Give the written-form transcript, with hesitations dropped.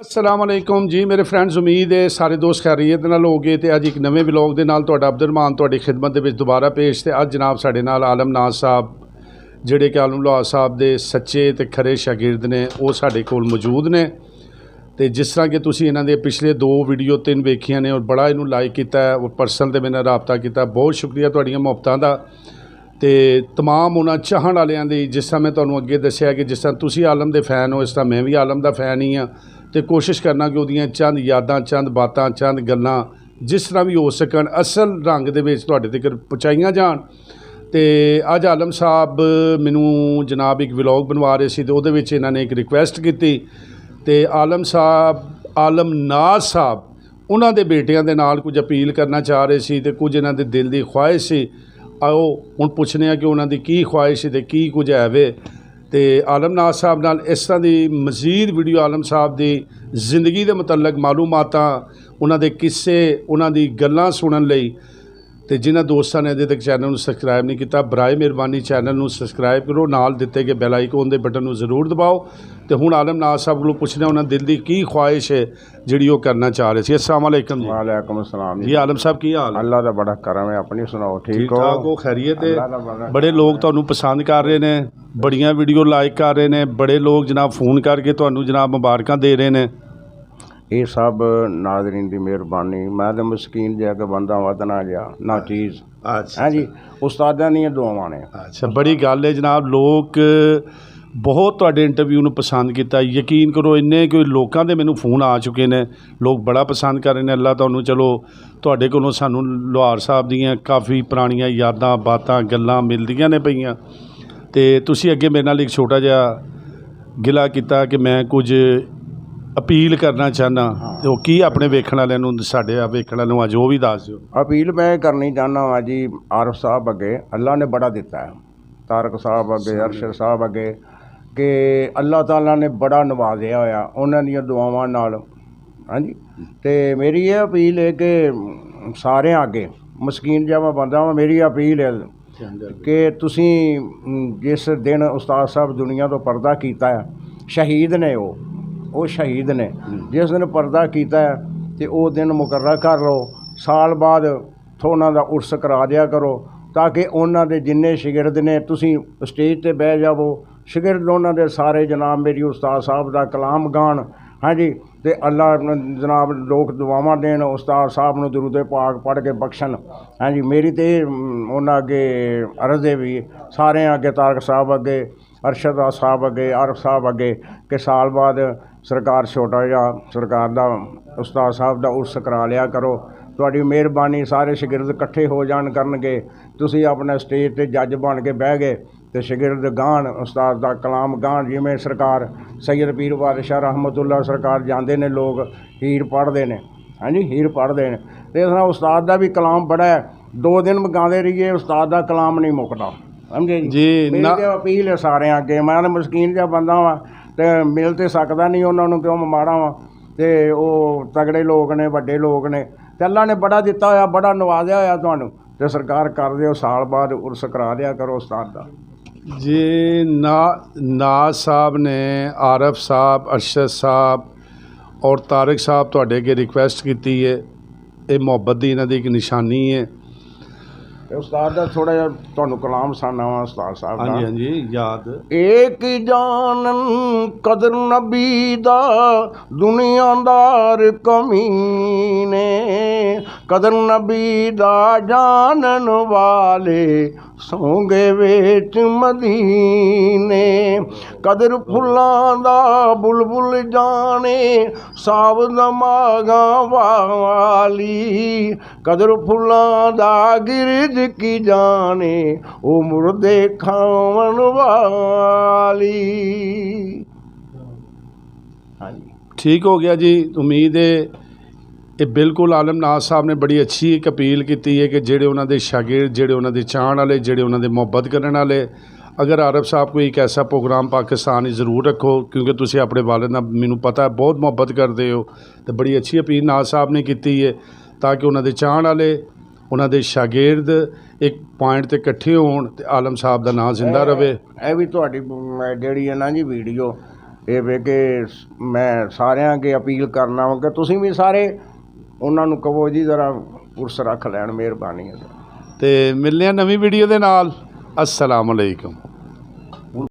अस्सलाम वालेकुम जी मेरे फ्रेंड्स, उम्मीद है सारे दोस्त खैरियत नाल हो गए। तो अज एक नवे व्लॉग के नाल तुहाडा अब्दुलरहमान तुहाडी खिदमत दे विच दोबारा पेश। तो अज जनाब साडे नाल आलम नाज साहब जिहड़े कि आलम लौहार साहब दे सच्चे ते खरे शागिर्द ने, वो साडे कोल मौजूद ने। तो जिस तरह कि तुसीं इन्हां दे पिछले 2 वीडियो 3 वेखियां ने और बड़ा इनू लाइक किया है और पर्सनल ते मेरे नाल राबता किया, बहुत शुक्रिया तुहाड़ियां मुहब्बतां दा। तो तमाम उन्हां चाहण वालियां दी, जिस तरह मैं तुहानूं अगे दस्सिया कि जिस तरह तुसीं आलम दे फैन हो, इस तरह मैं भी आलम दा फैन ही हाँ। तो कोशिश करना कि उहदियां चंद यादां, चंद बातां, चंद गल्लां जिस तरह भी हो सकन असल रंग दे विच तुहाडे तक पहुँचाईयां जाण। तो अज आलम साहब मैनू जनाब एक व्लॉग बनवा रहे सी, तो उहदे विच इन्हां ने एक रिक्वेस्ट की। तो आलम साहब, आलम नाज साहब उन्हां दे बेटियां दे नाल कुछ अपील करना चाह रहे सी, तो कुछ इन्हां दे दिल की ख्वाहिश सी। आओ हुण पुछने कि उन्हां दी की ख्वाहिश है, की कुछ है वे। तो आलम नाज साहब नाल इस तरह की मज़ीद वीडियो आलम साहब की जिंदगी के मुतलक मालूमातां, उन्हां दे किस्से, उन्हां दी गल्लां सुनन लई। तो जिन्हां दोस्तों ने अजे तक चैनल में सबसक्राइब नहीं किया, बराए मेहरबानी चैनल में सबसक्राइब करो, नाल दिते गए बैल आइकन के बटन को जरूर दबाओ। तो हुण आलम नाज साहब को पुछना उन्हां दिल की की ख्वाहिश है जिहड़ी वो करना चाह रहे थे। अस्सलाम वालेकुम जी। वालेकुम अस्सलाम जी आलम साहब की हाल? अल्लाह का बड़ा करम है, अपनी सुनाओ। ठीक ठाक हो? खैरियत है? अल्लाह दा बड़ा बड़े लोग तुहानूं पसंद कर रहे हैं, बड़ियां वीडियो लाइक कर रहे हैं, बड़े लोग जनाब फोन करके तुहानूं जनाब मुबारकां दे रहे हैं। ये सब नाजरीन की मेहरबानी। मैं तो मस्कीन जै के बंदा वध ना जा ना चीज़। अच्छा हाँ जी, उस्तादां दी दुआवां ने। अच्छा, बड़ी गल है जनाब। लोग बहुत तुहाडे इंटरव्यू नूं पसंद किया, यकीन करो इन्ने कोई लोगों के मैनूं फोन आ चुके हैं, लोग बड़ा पसंद कर रहे हैं। अल्लाह तुहानूं चलो तुहाडे कोलों सानूं लौहार साहब दीयां काफ़ी पुरानियां यादां, बातां, गल्लां मिलदियां ने पईयां। ते तुसीं अगे मेरे नाल एक छोटा जिहा गिला किया कि मैं कुछ अपील करना चाहना, तो की अपने वेखण वालियां नूं, साडे वेखण वालियां नूं अज वो भी दस दिओ। अपील मैं करनी चाहना वा जी, आरफ साहब अगे अल्लाह ने बड़ा दिता है, तारक साहब अगे, अरशद साहब अगे, कि अल्लाह ताला ने बड़ा नवाजिया होया उन्हां दीयां दुआवां नाल। हाँ जी, तो मेरी ये अपील है कि सारे अगे मस्कीन जिहा मैं बंदा वां, मेरी अपील है कि तुसीं जिस दिन उस्ताद साहब दुनिया तो पर्दा किया है, शहीद ने वो शहीद ने, जिस दिन पर्दा किया है तो वो दिन मुकर्रर कर लो, साल बाद उन्हां दा उर्स करा दिया करो, ताकि उन्हां दे जिन्ने शिगिरद ने तुसीं स्टेज ते बह जावो, शिगिरद उन्हां दे सारे जनाब मेरी उस्ताद साहब दा कलाम गान। हाँ जी, तो अल्लाह जनाब लोग दुआवां देन, उस्ताद साहब नूं दुरूद पाक पढ़ के बख्शन। हाँ जी, मेरी तो उन्हां अगे अर्ज़ है भी सारे अगे, तारक साहब अगे, अरशद साहब अगे, आरफ साहब अगे, कि साल बाद सरकार छोटा जिहा सरकार दा उस्ताद साहब दा उर्स करा लिया करो। तुहाडी मेहरबानी, सारे शिगिरद इकट्ठे हो जान करनगे, तुसीं अपने स्टेज ते जज बन के बह गए तो शिगिरद गान, उस्ताद दा कलाम गान। जिवें सरकार सैयद पीर बादशाह रहमतुल्लाह सरकार जाते हैं, लोग हीर पढ़ते हैं। हाँ जी, हीर पढ़ते हैं। तो इस तरह उस्ताद का भी कलाम बड़ा है, 2 दिन गाते रहिए, उस्ताद का कलाम नहीं मुकदा। समझे जी मेरी तो अपील है सारे अगे। मैं तो मस्कीन जिहा बंदा वा, तो मिल तो सकदा नहीं उन्होंने, क्यों माड़ा वा। तो वो तगड़े लोग ने, वड्डे लोग ने, तो अल्लाह ने बड़ा दिता होया, बड़ा नवाजिया होया तुहानूं। तो सरकार कर दिओ, साल बाद उर्स करा दिया करो उस्ताद दा। जी नाज साहब ने, आरफ साहब, अरशद साहब और तारक साहब तुहाडे अगे रिक्वेस्ट की है, ये मुहब्बत की इन्हां दी एक निशानी है। ते उस्ताद दा थोड़ा जिहा तुहानूं कलाम सुनाना वा उस्ताद साहब दा। हाँ जी हाँ जी, याद। एक जानन कदर नबी दा दुनियादार कमीने, कदर नबी दा जानन वाले सोंगे विच मदीने, कदर फुल्लां दा बुलबुल जाने साव दमागा वाली, कदर फुल्लां दा गिरज की जाने ओ मुर्दे खावन वाली। हाँ जी, ठीक हो गया जी। उम्मीद है ये बिल्कुल आलम नाज साहब ने बड़ी अच्छी एक अपील की है कि जेड़े उन्होंने शागिर्द, जेड़े उन्होंने चाहण वाले, जेड़े उन्होंने मुहब्बत करने वाले, अगर आरफ साहब कोई एक ऐसा प्रोग्राम पाकिस्तान ज़रूर रखो, क्योंकि तुसीं अपने वालिद नाल मैनूं पता है बहुत मुहब्बत करते हो। तो बड़ी अच्छी अपील नाज साहब ने की है, ताकि उन्होंने चाहण वाले, उन्होंने शागिर्द एक पॉइंट ते इकट्ठे होण ते आलम साहब का नाम जिंदा रहे। यह भी तुहाडी जिहड़ी है ना जी वीडियो, ਇਹ ਵੇ ਕਿ ਮੈਂ ਸਾਰਿਆਂ ਅੱਗੇ ਅਪੀਲ ਕਰਨਾ ਵਾ ਕਿ ਤੁਸੀਂ ਵੀ ਸਾਰੇ ਉਹਨਾਂ ਨੂੰ ਕਹੋ ਜੀ ਜ਼ਰਾ ਪੁਰਸ ਰੱਖ ਲੈਣ, ਮਿਹਰਬਾਨੀ ਹੈ। ਤੇ ਮਿਲਦੇ ਹਾਂ ਨਵੀਂ ਵੀਡੀਓ ਦੇ ਨਾਲ। ਅਸਲਾਮ ਅਲੈਕੁਮ।